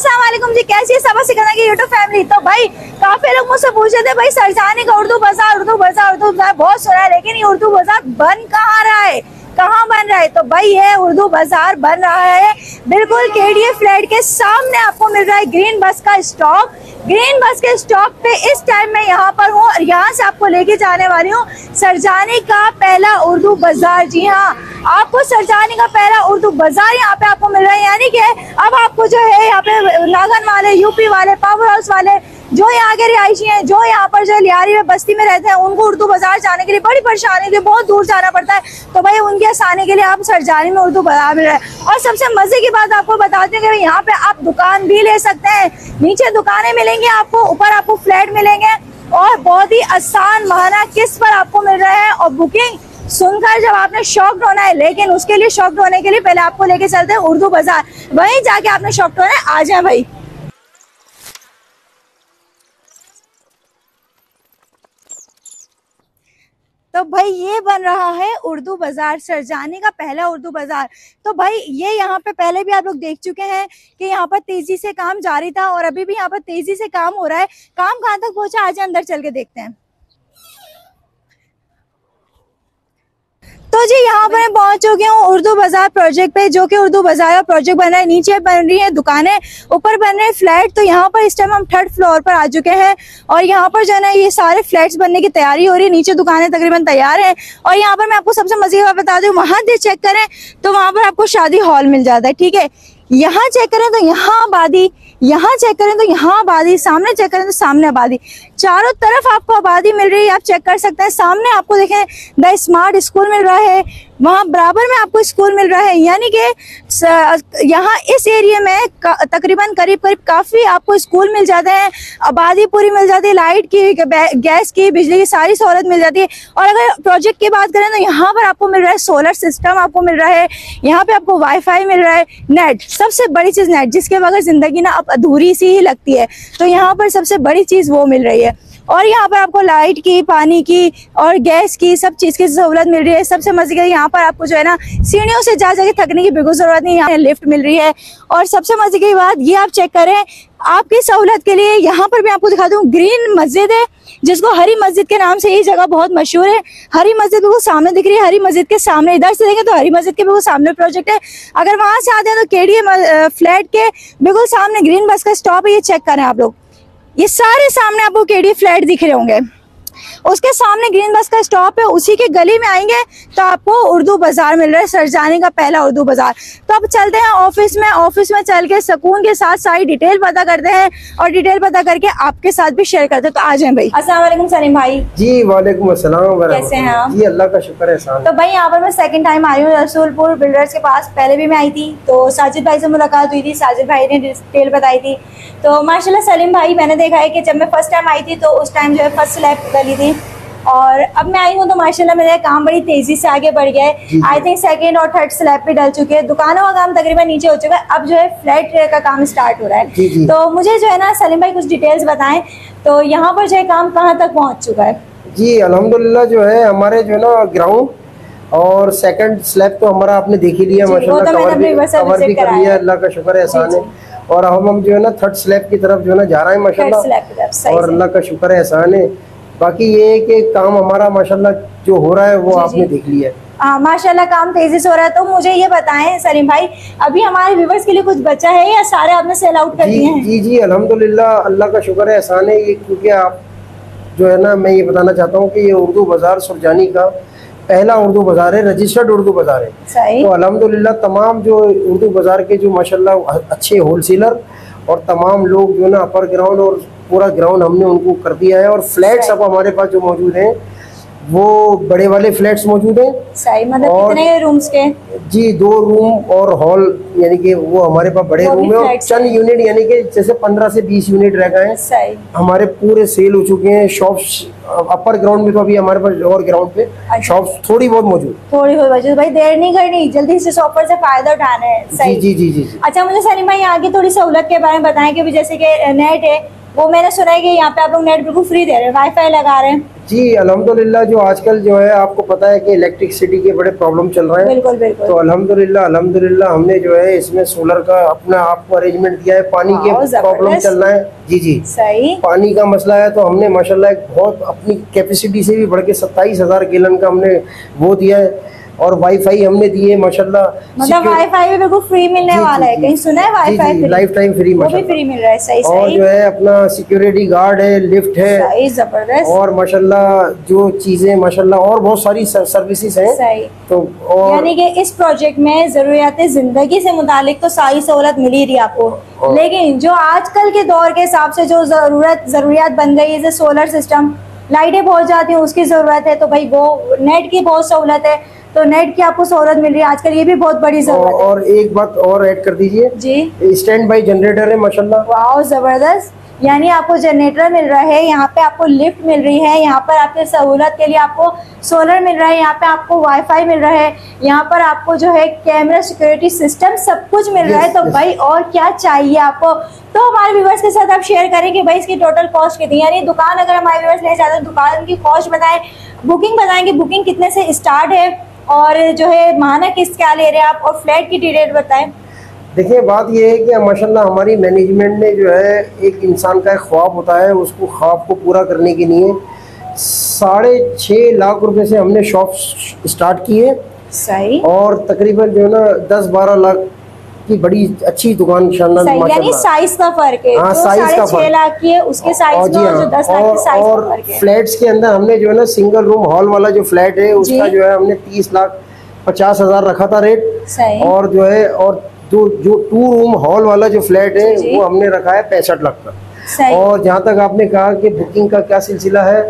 अस्सलाम वालेकुम जी, कैसी है सबक सिखाना की यूट्यूब फैमिली। तो भाई काफी लोग मुझसे पूछ रहे थे भाई सरजानी का उर्दू बाजार बहुत सुना है, लेकिन ये उर्दू बाजार बन कहाँ रहा है, कहाँ बन रहा है। तो भाई ये उर्दू बाजार बन रहा है बिल्कुल केडीए फ्लैट के सामने। आपको मिल रहा है ग्रीन बस का स्टॉप। ग्रीन बस के स्टॉप पे इस टाइम मैं यहाँ पर हूँ और यहाँ से आपको लेके जाने वाली हूँ सरजानी का पहला उर्दू बाजार। जी हाँ, आपको सरजानी का पहला उर्दू बाजार यहाँ पे आपको मिल रहा है। यानी कि अब आपको जो है यहाँ पे नागन वाले, यूपी वाले, पावर हाउस वाले, जो यहाँ के रिहायशी हैं, जो यहाँ पर जो लियारी में बस्ती में रहते हैं, उनको उर्दू बाजार जाने के लिए बड़ी परेशानी होती है, बहुत दूर जाना पड़ता है। तो भाई उनके आसानी के लिए आप सरजानी में उर्दू बाजार मिल रहा है। और सबसे मजे की बात आपको बताते हैं कि यहाँ पे आप दुकान भी ले सकते हैं। नीचे दुकानें मिलेंगी आपको, ऊपर आपको फ्लैट मिलेंगे और बहुत ही आसान महाना किस्त पर आपको मिल रहा है। और बुकिंग सुनकर जब आपने शॉक्ड होना है, लेकिन उसके लिए शॉक्ड होने के लिए पहले आपको लेके चलते हैं उर्दू बाजार। वहीं जाके आपने शॉक्ड होना है। आ जाए भाई। तो भाई ये बन रहा है उर्दू बाजार, सरजानी का पहला उर्दू बाजार। तो भाई ये यहाँ पे पहले भी आप लोग देख चुके हैं कि यहाँ पर तेजी से काम जारी था और अभी भी यहाँ पर तेजी से काम हो रहा है। काम कहाँ तक पहुंचा, आज अंदर चल के देखते हैं। तो जी यहाँ पर मैं पहुंच चुकी हूँ उर्दू बाजार प्रोजेक्ट पे, जो कि उर्दू बाजार का प्रोजेक्ट बन रहा है। नीचे बन रही है दुकानें, ऊपर बन रहे हैं फ्लैट। तो यहाँ पर इस टाइम हम 3rd फ्लोर पर आ चुके हैं और यहाँ पर जो है ना ये सारे फ्लैट्स बनने की तैयारी हो रही है। नीचे दुकानें तकरीबन तैयार हैं और यहाँ पर मैं आपको सबसे मजे की बात बता दूं, वहां से चेक करें तो वहां पर आपको शादी हॉल मिल जाता है। ठीक है, यहाँ चेक करें तो यहाँ आबादी, यहाँ चेक करें तो यहाँ आबादी, सामने चेक करें तो सामने आबादी, चारों तरफ आपको आबादी मिल रही है। आप चेक कर सकते हैं। सामने आपको देखें द स्मार्ट स्कूल मिल रहा है, वहाँ बराबर में आपको स्कूल मिल रहा है। यानी कि यहाँ इस एरिया में तकरीबन करीब काफी आपको स्कूल मिल जाते हैं, आबादी पूरी मिल जाती है, लाइट की, गैस की, बिजली की सारी सहूलत मिल जाती है। और अगर प्रोजेक्ट की बात करें तो यहाँ पर आपको मिल रहा है सोलर सिस्टम आपको मिल रहा है, यहाँ पे आपको वाईफाई मिल रहा है, नेट, सबसे बड़ी चीज नेट, जिसके बगैर जिंदगी ना अब अधूरी सी ही लगती है। तो यहाँ पर सबसे बड़ी चीज वो मिल रही है। और यहाँ पर आपको लाइट की, पानी की और गैस की सब चीज की सहूलत मिल रही है। सबसे मजे की यहाँ पर आपको जो है ना सीढ़ियों से जा जाके थकने की बिल्कुल जरूरत नहीं, यहाँ लिफ्ट मिल रही है। और सबसे मजे की बात ये आप चेक करें, आपकी सहूलत के लिए यहाँ पर मैं आपको दिखा दूँ ग्रीन मस्जिद है, जिसको हरी मस्जिद के नाम से ये जगह बहुत मशहूर है। हरी मस्जिद बिल्कुल सामने दिख रही है, हरी मस्जिद के सामने इधर से देखें तो हरी मस्जिद के बिल्कुल सामने प्रोजेक्ट है। अगर वहां से आते हैं तो केडीए फ्लैट के बिल्कुल सामने ग्रीन बस का स्टॉप है। ये चेक करें आप लोग, ये सारे सामने आपको केडीए फ्लैट दिख रहे होंगे, उसके सामने ग्रीन बस का स्टॉप है। उसी के गली में आएंगे तो आपको उर्दू बाजार मिल रहा है, सरजानी का पहला उर्दू बाजार। तो अब चलते हैं ऑफिस में। ऑफिस में चल के सुकून के साथ सारी डिटेल पता करते हैं और डिटेल पता करके आपके साथ भी शेयर करते हैं। तो आ जाएं भाई। अस्सलाम वालेकुम सलीम भाई। जी वालेकुम अस्सलाम। कैसे हैं आप? जी अल्लाह का शुक्र है। तो भाई यहाँ पर मैं सेकंड टाइम आई हूँ रसूलपुर बिल्डर्स के पास। पहले भी मैं आई थी तो साजिद भाई से मुलाकात हुई थी, साजिद भाई ने डिटेल बताई थी। तो माशाल्लाह सलीम भाई, मैंने देखा है कि जब मैं फर्स्ट टाइम आई थी तो उस टाइम जो है फर्स्ट स्लैब डली थी और अब मैं आई हूँ तो माशाल्लाह मेरा काम बड़ी तेजी से आगे बढ़ गया है। आई थिंक 2nd और 3rd स्लैब पे डल चुके हैं, दुकानों का काम तकरीबन नीचे हो चुका है, अब जो है फ्लैट का काम स्टार्ट हो रहा है। तो मुझे जो है ना सलीम भाई कुछ डिटेल्स बताएं, तो यहाँ पर जो है काम कहाँ तक पहुँच चुका है? जी अल्हम्दुलिल्लाह जो है हमारे जो है ना ग्राउंड और 2nd स्लैब तो हमारा आपने देख ही लिया माशाल्लाह, कवर भी कर लिया, अल्लाह का शुक्र है, एहसान है। और हम जो है ना 3rd स्लैब की तरफ जो है ना जा रहे हैं माशाल्लाह, और अल्लाह का शुक्र है, एहसान है। बाकी ये है कि काम हमारा माशाल्लाह जो हो रहा है वो आपने देख लिया है। माशाल्लाह काम तेजी से हो रहा है। तो मुझे ये बताएं सलीम भाई, अभी हमारे व्यूवर्स के लिए कुछ बचा है या सारे आपने सेल आउट कर दिए हैं? जी अल्हम्दुलिल्लाह, अल्लाह का शुक्र है, एहसान है। ये क्योंकि आप जो है ना, मैं ये बताना चाहता हूँ कि ये उर्दू बाजार सरजानी का पहला उर्दू बाजार है, रजिस्टर्ड उर्दू बाजार है। तो अल्हम्दुलिल्लाह तमाम जो उर्दू बाजार के जो माशाल्लाह अच्छे होलसेलर और तमाम लोग जो है ना अपर ग्राउंड और पूरा ग्राउंड हमने उनको कर दिया है। और फ्लैट्स अब हमारे पास जो मौजूद हैं वो बड़े वाले फ्लैट्स मौजूद हैं। सही, मतलब कितने रूम्स के? जी 2 रूम और हॉल, यानी कि वो हमारे पास बड़े रूम है और चंद यूनिट यानी कि जैसे 15 से 20 यूनिट रह गए हैं। हमारे पूरे सेल हो चुके हैं। शॉप्स अपर ग्राउंड में तो अभी हमारे पास लोअर ग्राउंड पे शॉप्स थोड़ी बहुत मौजूद। भाई देर नहीं करनी, जल्दी से शॉपर से फायदा उठाना है। सही। जी। अच्छा मुझे सलीम भाई यहाँ की थोड़ी सहूलत के बारे में बताएं कि जैसे कि नेट है, वो मैंने सुना है कि यहाँ पे आप लोग नेट बिल्कुल फ्री दे रहे हैं, वाईफाई लगा रहे हैं। जी अल्हम्दुलिल्लाह, जो आजकल जो है आपको पता है कि इलेक्ट्रिसिटी के बड़े प्रॉब्लम चल रहे हैं। बिल्कुल बिल्कुल। तो अल्हम्दुलिल्लाह हमने जो है इसमें सोलर का अपना आपको अरेंजमेंट दिया है। पानी के प्रॉब्लम चल रहा है। जी जी सही, पानी का मसला है, तो हमने माशाल्लाह एक बहुत अपनी कैपेसिटी से भी बढ़ के 27,000 गैलन का हमने वो दिया है। और वाईफाई हमने दिए माशाल्लाह। मतलब वाईफाई भी बिल्कुल फ्री मिलने वाला है, कहीं सुना है wifi free? Life time free, वो भी फ्री मिल रहा है। सही और सही। जो है अपना सिक्योरिटी गार्ड है, लिफ्ट है, सही, जबरदस्त। और माशाल्लाह जो चीजें माशाल्लाह और बहुत सारी सर्विसेज हैं। सही। तो और यानी कि इस प्रोजेक्ट में जरूरियात जिंदगी से मुतालिक तो सारी सहूलत मिल ही रही है आपको, लेकिन जो आजकल के दौर के हिसाब से जो जरूरियात बन गई है, जैसे सोलर सिस्टम, लाइटें बहुत जाती हैं, उसकी जरूरत है, तो भाई वो नेट की बहुत सहूलत है, तो नेट की आपको सहूलत मिल रही है आजकल, ये भी बहुत बड़ी जरूरत है। और एक बात और ऐड कर दीजिए जी, स्टैंड बाई जनरेटर है माशाल्लाह। वाह जबरदस्त। यानी आपको जनरेटर मिल रहा है, यहाँ पे आपको लिफ्ट मिल रही है, यहाँ पर आपके सहूलत के लिए आपको सोलर मिल रहा है, यहाँ पे आपको वाईफाई मिल रहा है, यहाँ पर आपको जो है कैमरा सिक्योरिटी सिस्टम सब कुछ मिल रहा है। तो भाई और क्या चाहिए आपको? तो हमारे व्यूवर्स के साथ आप शेयर करें कि भाई इसकी टोटल कॉस्ट कितनी, यानी दुकान अगर हमारे व्यूवर्स ले चाहते हैं दुकान की कॉस्ट बताएं, बुकिंग बताएंगे, बुकिंग कितने से स्टार्ट है, और जो है माहाना किस्त क्या ले रहे हैं आप, और फ्लैट की डिटेल बताएं। देखिए बात यह है कि माशाल्लाह हमारी मैनेजमेंट ने जो है एक इंसान का एक ख्वाब होता है, उसको ख्वाब को पूरा करने के लिए 6.5 लाख रुपए से हमने शॉप स्टार्ट की है। सही। और तकरीबन जो है ना 10-12 लाख की बड़ी अच्छी दुकान शानदार यानी साइज का फर्क है। हाँ, साइज का 6 लाख की है उसके साइज में, और जो 10 लाख की साइज का फर्क है। फ्लैट्स के अंदर हमने जो है ना सिंगल रूम हॉल वाला जो फ्लैट है उसका जो है हमने 30,50,000 रखा था रेट। सही। और जो है और जो 2 रूम हॉल वाला जो फ्लैट है वो हमने रखा है 65 लाख का। और जहाँ तक आपने कहा कि बुकिंग का क्या सिलसिला है,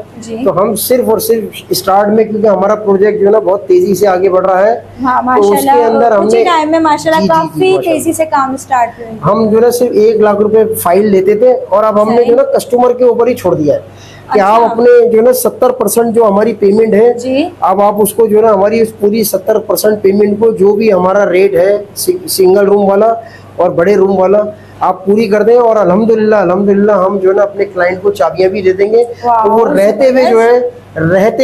तो हम सिर्फ और सिर्फ स्टार्ट में, क्योंकि हमारा प्रोजेक्ट जो है ना बहुत तेजी से आगे बढ़ रहा है। हाँ, तो उसके अंदर हमने टाइम में माशाल्लाह काफी तेजी से काम स्टार्ट हुआ। हम जो है सिर्फ 1 लाख रुपए फाइल लेते थे, और अब हमने जो है ना कस्टमर के ऊपर ही छोड़ दिया है कि आप अपने जो है ना 70% जो हमारी पेमेंट है, अब आप उसको जो है ना हमारी पूरी 70% पेमेंट को, जो भी हमारा रेट है सिंगल रूम वाला और बड़े रूम वाला, आप पूरी कर दें। और अल्हम्दुलिल्लाह हम जो है ना अपने क्लाइंट को चाबियां भी दे देंगे, तो वो रहते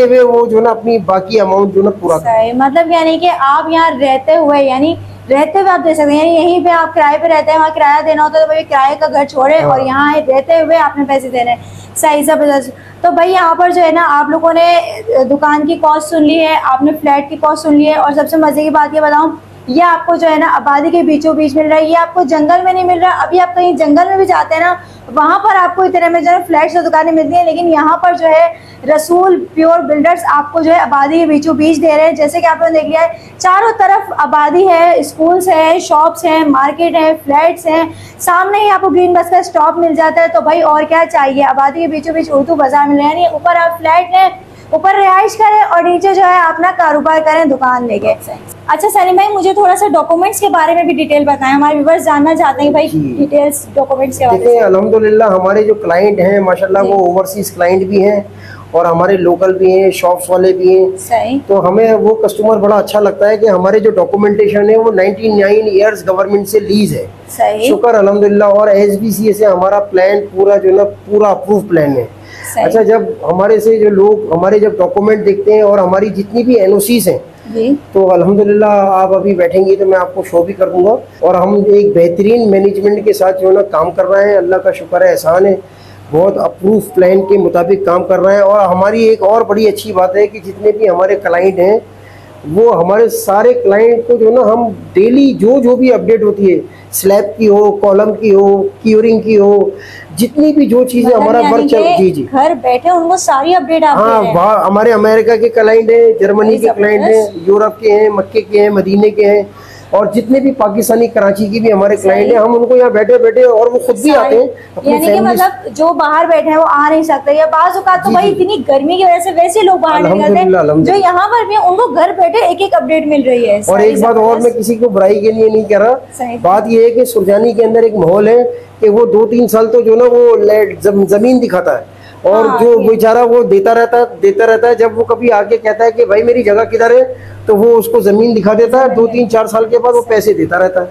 हुए वो जो है ना अपनी बाकी अमाउंट जो है ना पूरा करें। मतलब यानी कि आप यहाँ रहते हुए आप दे सकते हैं, यानी यहीं पे आप किराए पे रहते हैं, वहाँ किराया देना होता है, तो भाई किराए का घर छोड़े और यहाँ रहते हुए आपने पैसे देने। सही, जबरदस्त। तो भाई यहाँ पर जो है ना आप लोगों ने दुकान की कॉस्ट सुन ली है, आपने फ्लैट की कॉस्ट सुन ली है, और सबसे मजे की बात ये बताऊँ, ये आपको जो है ना आबादी के बीचों बीच मिल रहा है, ये आपको जंगल में नहीं मिल रहा। अभी आप कहीं जंगल में भी जाते हैं ना, वहां पर आपको इतने में जो है फ्लैट्स और दुकानें मिलती हैं, लेकिन यहाँ पर जो है रसूल प्योर बिल्डर्स आपको जो है आबादी के बीचों बीच दे रहे हैं। जैसे कि आपने देख लिया है, चारों तरफ आबादी है, स्कूल्स है, शॉप्स हैं, मार्केट है, फ्लैट्स हैं, सामने ही आपको ग्रीन बस का स्टॉप मिल जाता है। तो भाई और क्या चाहिए? आबादी के बीचों बीच उर्दू बाजार मिल रहा है, ऊपर आप फ्लैट है, ऊपर रिहाइश करें और नीचे जो है अपना कारोबार करें दुकान लेके। अच्छा सलीम भाई, मुझे थोड़ा सा डॉक्यूमेंट्स के बारे में भी डिटेल बताएं, हमारे व्यूअर्स जानना चाहते हैं भाई डिटेल्स डॉक्यूमेंट्स के बारे में। अल्हम्दुलिल्लाह हमारे जो क्लाइंट हैं माशाल्लाह वो ओवरसीज क्लाइंट भी हैं और हमारे लोकल भी हैं, शॉप्स वाले भी हैं। सही। तो हमें वो कस्टमर बड़ा अच्छा लगता है कि हमारे जो डॉक्यूमेंटेशन है वो 99 ईयर्स गवर्नमेंट से लीज है। सही। शुक्र अल्हम्दुलिल्लाह। और SBCA से हमारा प्लान पूरा जो है ना पूरा अप्रूव प्लान है। अच्छा, जब हमारे से जो लोग हमारे जब डॉक्यूमेंट देखते हैं और हमारी जितनी भी NOCs हैं, तो अल्हम्दुलिल्लाह आप अभी बैठेंगी तो मैं आपको शो भी कर दूंगा। और हम एक बेहतरीन मैनेजमेंट के साथ जो है ना काम कर रहे हैं, अल्लाह का शुक्र है, एहसान है, बहुत अप्रूव प्लान के मुताबिक काम कर रहे हैं। और हमारी एक और बड़ी अच्छी बात है कि जितने भी हमारे क्लाइंट हैं, वो हमारे सारे क्लाइंट को जो ना हम डेली जो भी अपडेट होती है, स्लैब की हो, कॉलम की हो, क्यूरिंग की हो, जितनी भी जो चीजें हमारा वर्क चल, जी घर बैठे उनको सारी अपडेट आप दे रहे हैं। हाँ, हमारे अमेरिका के क्लाइंट हैं, जर्मनी के क्लाइंट हैं, यूरोप के हैं, मक्के के हैं, मदीने के हैं, और जितने भी पाकिस्तानी कराची की भी हमारे क्लाइंट हैं, हम उनको यहाँ बैठे बैठे, और वो खुद भी आते हैं, यानी कि मतलब जो बाहर बैठे हैं वो आ नहीं सकते, या बाज़ औक़ात तो भाई इतनी गर्मी की वजह से वैसे लोग बाहर नहीं निकलते हैं, जो यहाँ पर भी उनको घर बैठे एक अपडेट मिल रही है। और एक बात और मैं किसी को बुराई के लिए नहीं कह रहा, बात ये है कि सुरजानी के अंदर एक माहौल है कि वो 2-3 साल तो जो ना वो जमीन दिखाता है, और जो बेचारा वो देता रहता है। जब वो कभी आके कहता है कि भाई मेरी जगह किधर है, तो वो उसको जमीन दिखा देता है, 2-3-4 साल के बाद वो पैसे देता रहता है।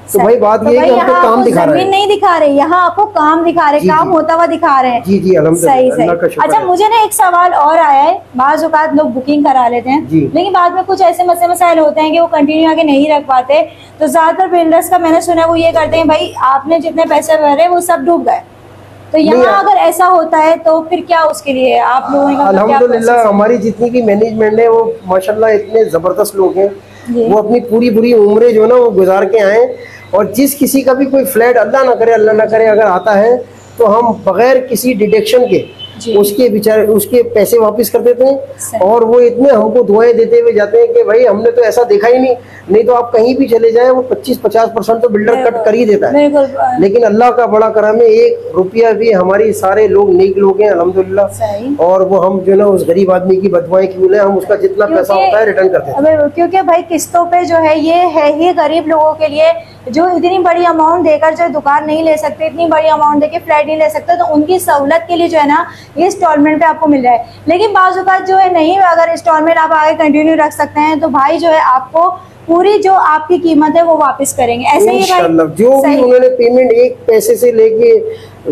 तो भाई बात ये है कि हम तो काम दिखा रहे हैं, नहीं दिखा रहे, यहाँ आपको काम दिखा रहे, काम होता हुआ दिखा रहे हैं। जी जी अल्हम्दुलिल्लाह। अच्छा मुझे ना एक सवाल और आया है, बाज़ औक़ात लोग बुकिंग करा लेते हैं लेकिन बाद में कुछ ऐसे मसाइल होते हैं कि वो कंटिन्यू आगे नहीं रख पाते, तो ज्यादातर बिल्डर्स का मैंने सुना है वो ये करते हैं भाई आपने जितने पैसे भरे वो सब डूब गए, तो यहाँ अगर ऐसा होता है तो फिर क्या उसके लिए आप लोगों का? अल्हम्दुलिल्लाह हमारी जितनी भी मैनेजमेंट है वो माशाल्लाह इतने जबरदस्त लोग हैं, वो अपनी पूरी उम्रें जो ना वो गुजार के आए, और जिस किसी का भी कोई फ्लैट अल्लाह ना करे अगर आता है तो हम बगैर किसी डिडक्शन के उसके पैसे वापस कर देते हैं, और वो इतने हमको दुआएं देते हुए जाते हैं कि भाई हमने तो ऐसा देखा ही नहीं तो आप कहीं भी चले जाएं वो 25-50% तो बिल्डर कट कर ही देता है, लेकिन अल्लाह का बड़ा करम है 1 रुपया भी हमारी सारे लोग नेक लोग हैं अल्हम्दुलिल्लाह, और वो हम जो ना उस गरीब आदमी की बदुआएं क्यों लें, हम उसका जितना पैसा होता है रिटर्न करते हैं, क्योंकि भाई किस्तों पे जो है ये है ही गरीब लोगों के लिए जो इतनी बड़ी अमाउंट देकर जो दुकान नहीं ले सकते, इतनी बड़ी अमाउंट देकर फ्लैट नहीं ले सकते, तो उनकी सहूलत के लिए जो है ना ये इंस्टॉलमेंट पे आपको मिल रहा है। लेकिन बाज़ औक़ात जो है नहीं, अगर इंस्टॉलमेंट आप आगे कंटिन्यू रख सकते हैं तो भाई जो है आपको पूरी जो आपकी कीमत है वो वापस करेंगे, ऐसे ही भाई जो भी उन्होंने पेमेंट 1 पैसे से लेके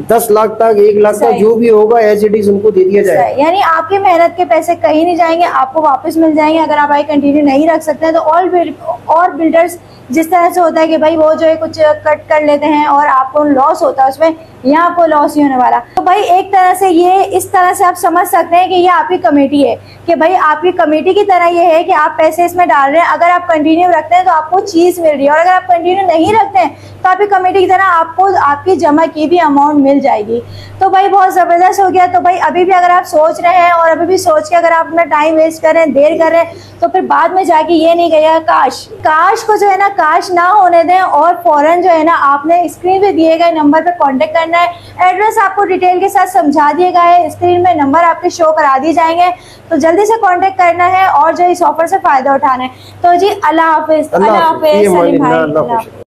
10 लाख तक 1 लाख तक जो भी होगा एज इट इज उनको दे दिया जाए, यानी आपकी मेहनत के पैसे कहीं नहीं जाएंगे, आपको वापस मिल जाएंगे। अगर आप आगे कंटिन्यू नहीं रख सकते हैं तो और बिल्डर्स जिस तरह से होता है कि भाई वो जो है कुछ कट कर लेते हैं और आपको लॉस होता है उसमें, यहाँ आपको लॉस नहीं होने वाला। तो भाई एक तरह से ये इस तरह से आप समझ सकते हैं कि ये आपकी कमेटी है, कि भाई आपकी कमेटी की तरह ये है कि आप पैसे इसमें डाल रहे हैं, अगर आप कंटिन्यू रखते हैं तो आपको चीज़ मिल रही है, और अगर आप कंटिन्यू नहीं रखते हैं तो आपकी कमेटी की तरह आपको आपकी जमा की भी अमाउंट मिल जाएगी। तो भाई बहुत ज़बरदस्त हो गया। तो भाई अभी भी अगर आप सोच रहे हैं और अभी भी सोच के अगर आप अपना टाइम वेस्ट कर रहे हैं, देर कर रहे हैं, तो फिर बाद में जाके ये नहीं गया काश को जो है ना काश ना होने दें, और फौरन जो है ना आपने स्क्रीन पे दिए गए नंबर पे कांटेक्ट करना है। एड्रेस आपको डिटेल के साथ समझा दिया गया है, स्क्रीन में नंबर आपके शो करा दिए जाएंगे, तो जल्दी से कांटेक्ट करना है और जो इस ऑफर से फायदा उठाना है। तो जी अल्लाह हाफिज। अल्लाह हाफिज।